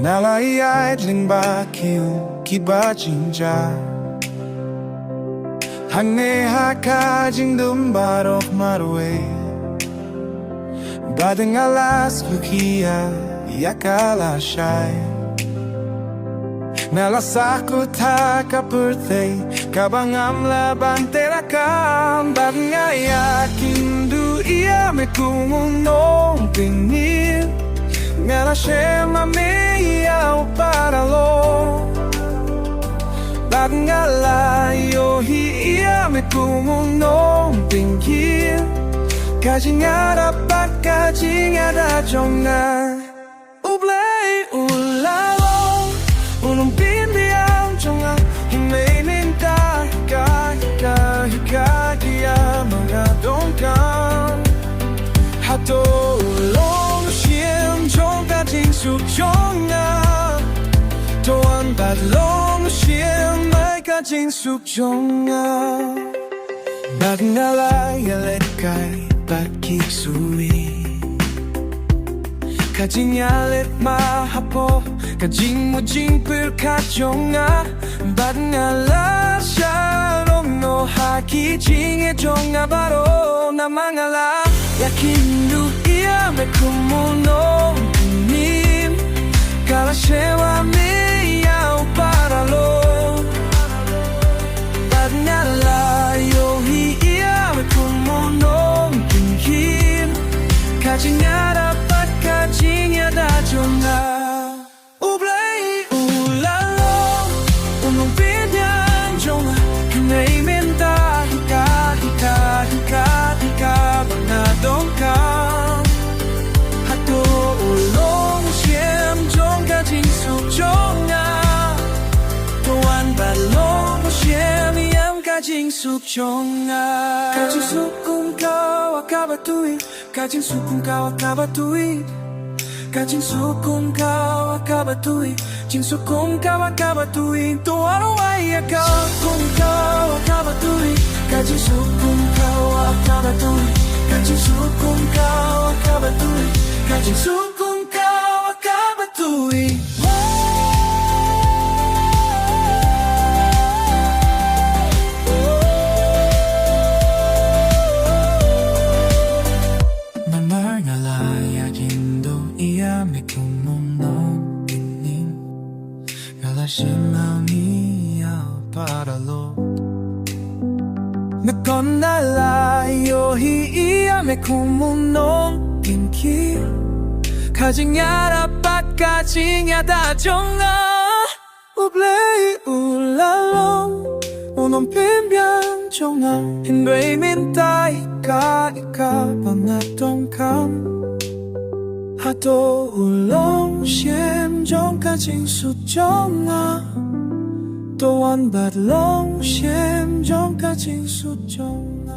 Nala'y idling bakiu kibajinja Hangne hakajing dumbarok marwe Badeng alas yukia yakala shy Nalasaku taka birthday Kabangam laban terakam Badeng yakin du ia me kumunong pinil Ngala shema me ia para lo Badeng yohi ia me kumunong pinggir Kajing ada pat kajing ada jonga Ublay ulalong Unong pindiang jonga Himay minta hika dia mga dongkang Hato ulong siem jong kajing suk jonga Toan badlong siem may kajing suk jonga Badeng yalet kai Bakisui Kajing yalit mahapo Kajing mujing perkajonga Badeng siya no haki jing e jonga baro Namangala yakin du ia me kumunong nim Kala shewa me yao para lo Badeng yohi ia me kumunong Kajing ada pat kajing ada jonga Ublay ulalong Unong pinyan jonga Kanay minta hika Mga dongkang Hato ulong siem jong kajing suk jonga Tuan balong siem yam kajing suk jonga Kajing sukum kau akabatui Kajing sukum kau akabatui Kajing sukum kau akabatui Jing sukum kau akabatui Tuaro ay akakum kau akabatui Kajing sukum kau akabatui Kajing sukum kau akabatui Kajing sukum kau akabatui Para lo Nakondala yohi ia me kumunong kinki Kajing yada pat kajing yada jonga Ublay ulalong Unong pimbiang jonga Hinbay minta ika pangatong kam Hato ulong siem jong kajing sut jonga Tuan badlong siem jong kajing sut jonga